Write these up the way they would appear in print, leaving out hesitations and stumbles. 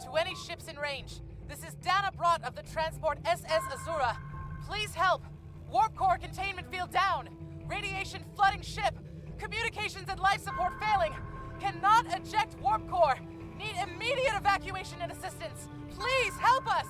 To any ships in range, this is Brott of the transport SS Azura. Please help! Warp core containment field down! Radiation flooding ship! Communications and life support failing! Cannot eject warp core! Need immediate evacuation and assistance! Please help us!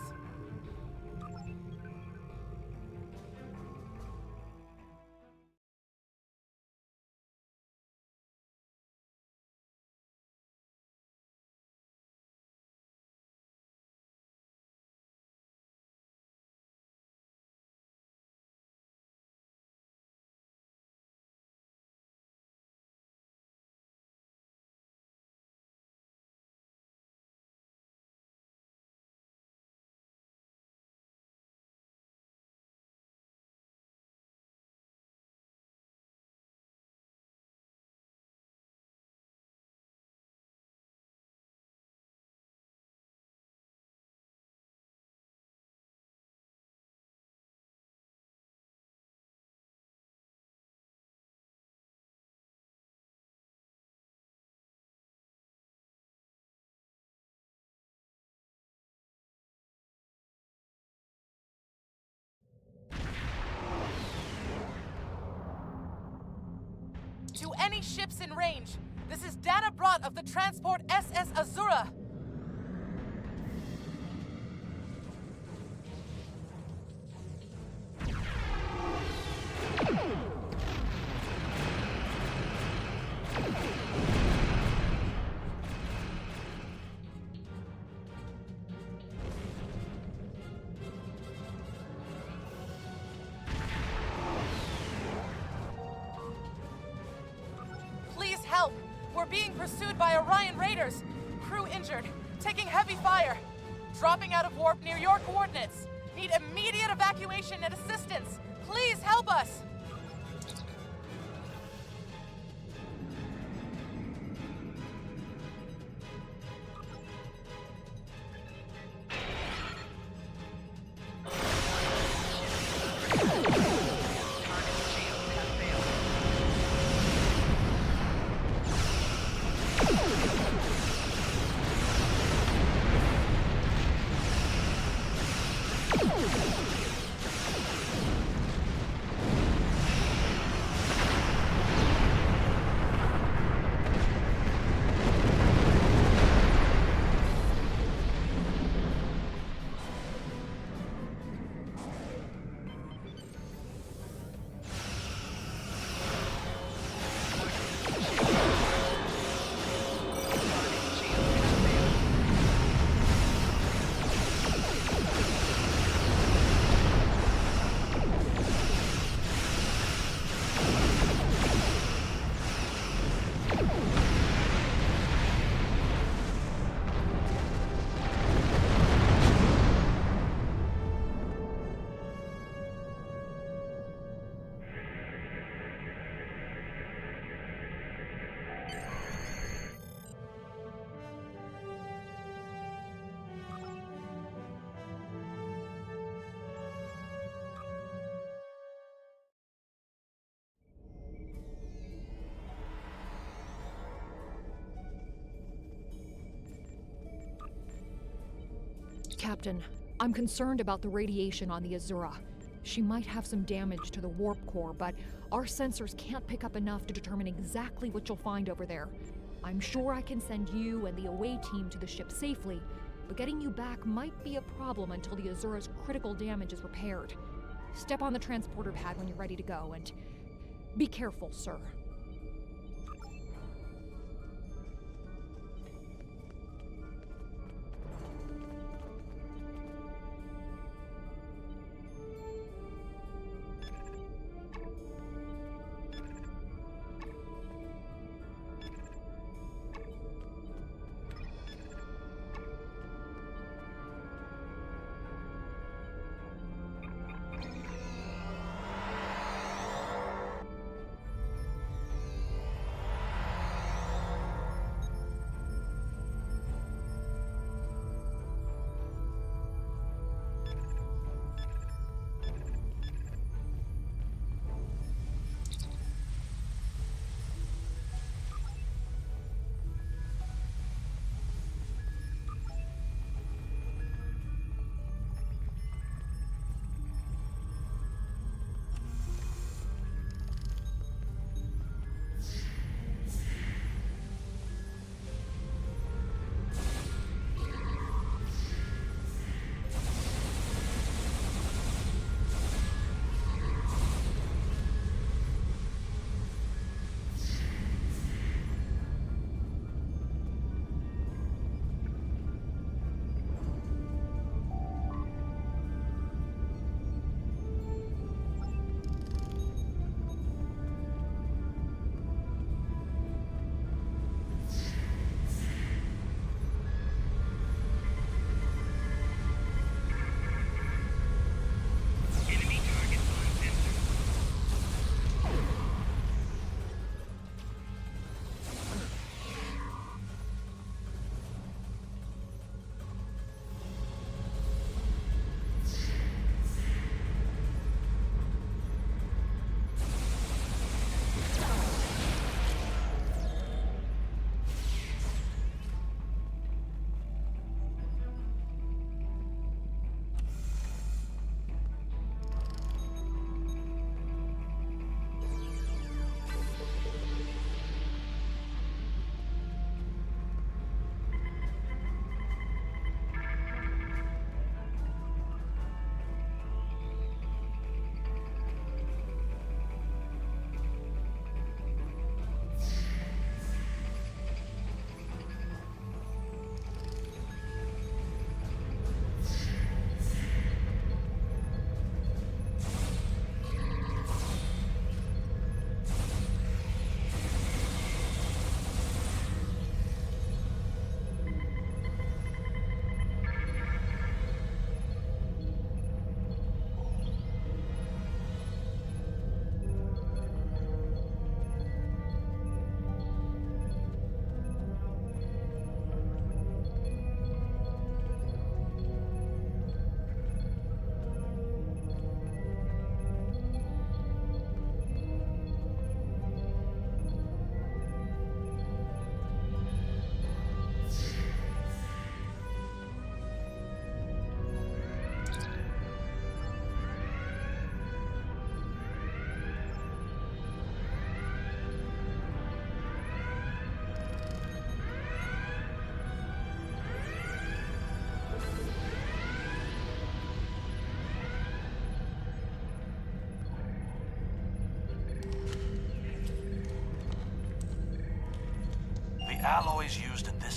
To any ships in range, this is Brott of the transport SS Azura. Help! We're being pursued by Orion raiders. Crew injured, taking heavy fire. Dropping out of warp near your coordinates. Need immediate evacuation and assistance. Please help us! Captain, I'm concerned about the radiation on the Azura. She might have some damage to the warp core, but our sensors can't pick up enough to determine exactly what you'll find over there. I'm sure I can send you and the away team to the ship safely, but getting you back might be a problem until the Azura's critical damage is repaired. Step on the transporter pad when you're ready to go, and be careful, sir.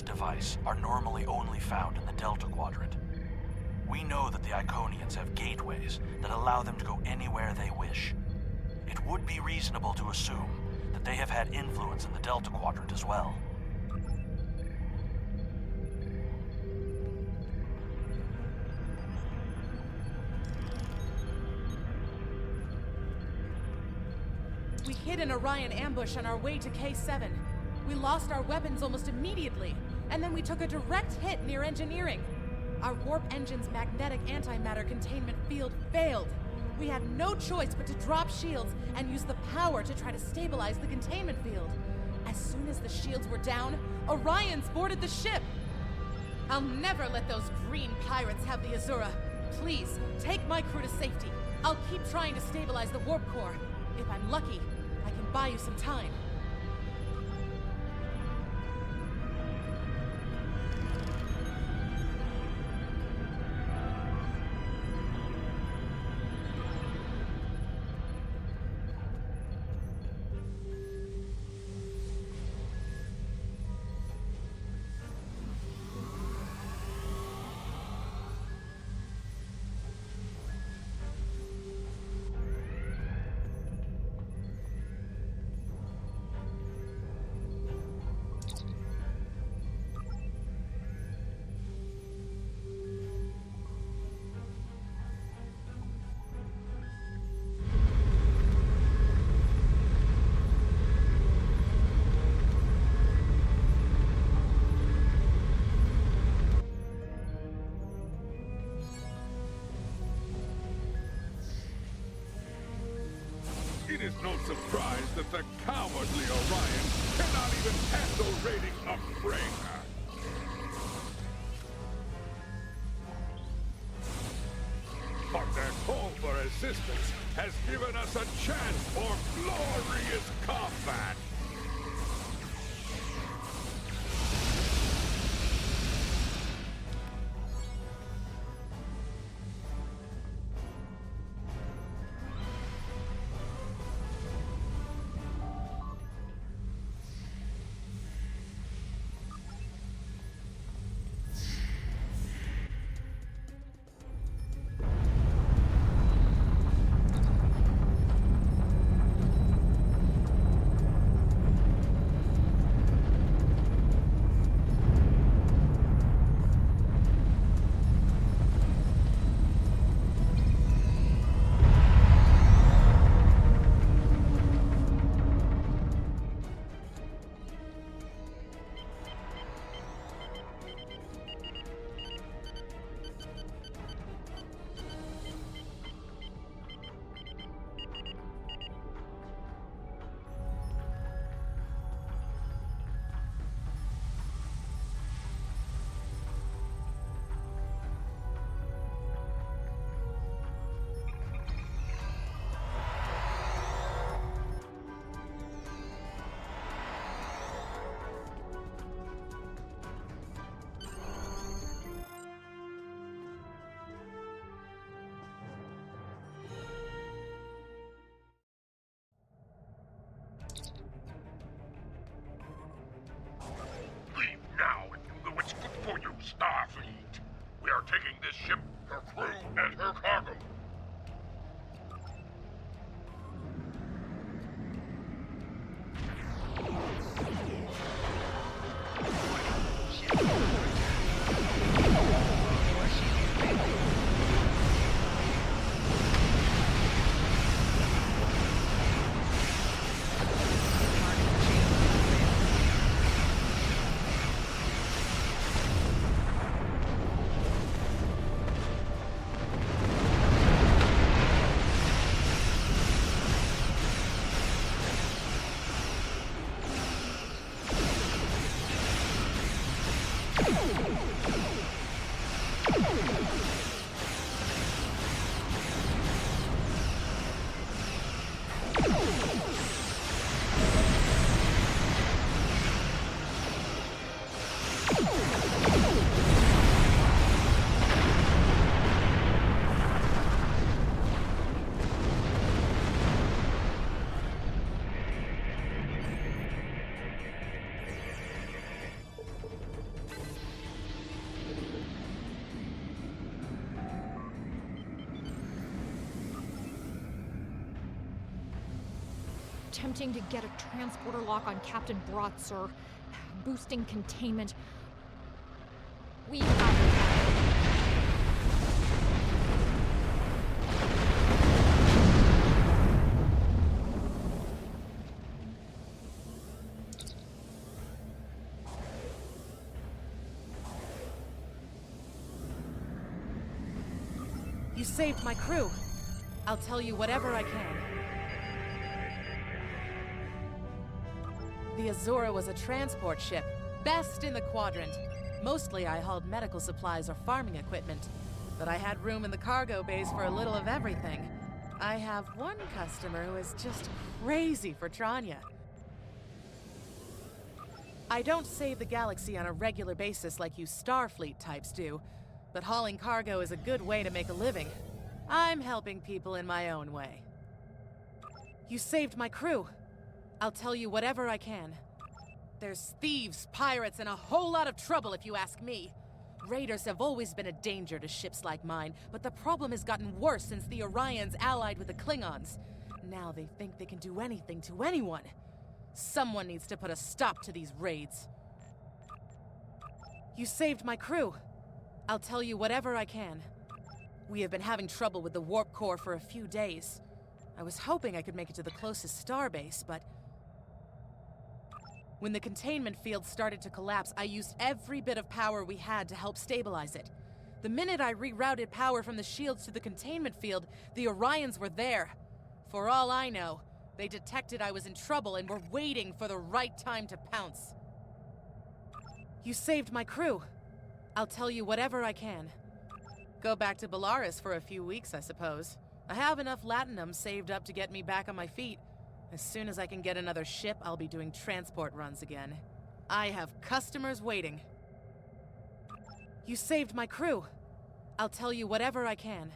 device are normally only found in the Delta Quadrant. We know that the Iconians have gateways that allow them to go anywhere they wish. It would be reasonable to assume that they have had influence in the Delta Quadrant as well. We hid an Orion ambush on our way to K7. We lost our weapons almost immediately, and then we took a direct hit near engineering. Our warp engine's magnetic antimatter containment field failed. We had no choice but to drop shields and use the power to try to stabilize the containment field. As soon as the shields were down, Orions boarded the ship. I'll never let those green pirates have the Azura. Please, take my crew to safety. I'll keep trying to stabilize the warp core. If I'm lucky, I can buy you some time. It is no surprise that the cowardly Orion cannot even handle raiding a freighter. But their call for assistance has given us a chance for glorious combat. Starfleet. We are taking this ship, her crew, and her cargo. attempting to get a transporter lock on Captain Brott, sir. Boosting containment. We have... You saved my crew. I'll tell you whatever I can. The Azura was a transport ship, best in the quadrant. Mostly I hauled medical supplies or farming equipment, but I had room in the cargo bays for a little of everything. I have one customer who is just crazy for Tranya. I don't save the galaxy on a regular basis like you Starfleet types do, but hauling cargo is a good way to make a living. I'm helping people in my own way. You saved my crew. I'll tell you whatever I can. There's thieves, pirates, and a whole lot of trouble if you ask me. Raiders have always been a danger to ships like mine, but the problem has gotten worse since the Orions allied with the Klingons. Now they think they can do anything to anyone. Someone needs to put a stop to these raids. You saved my crew. I'll tell you whatever I can. We have been having trouble with the warp core for a few days. I was hoping I could make it to the closest starbase, but... When the containment field started to collapse, I used every bit of power we had to help stabilize it. The minute I rerouted power from the shields to the containment field, the Orions were there. For all I know, they detected I was in trouble and were waiting for the right time to pounce. You saved my crew. I'll tell you whatever I can. Go back to Belarus for a few weeks, I suppose. I have enough latinum saved up to get me back on my feet. As soon as I can get another ship, I'll be doing transport runs again. I have customers waiting. You saved my crew. I'll tell you whatever I can.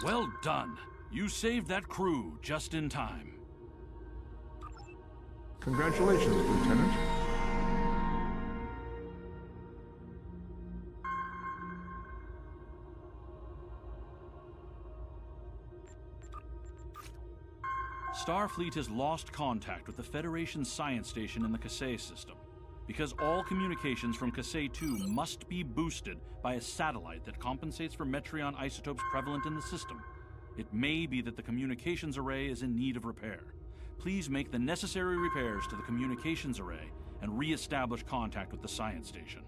Well done. You saved that crew just in time. Congratulations, Lieutenant. Starfleet has lost contact with the Federation science station in the Kasei system, because all communications from Kasei 2 must be boosted by a satellite that compensates for Metreon isotopes prevalent in the system. It may be that the communications array is in need of repair. Please make the necessary repairs to the communications array and re-establish contact with the science station.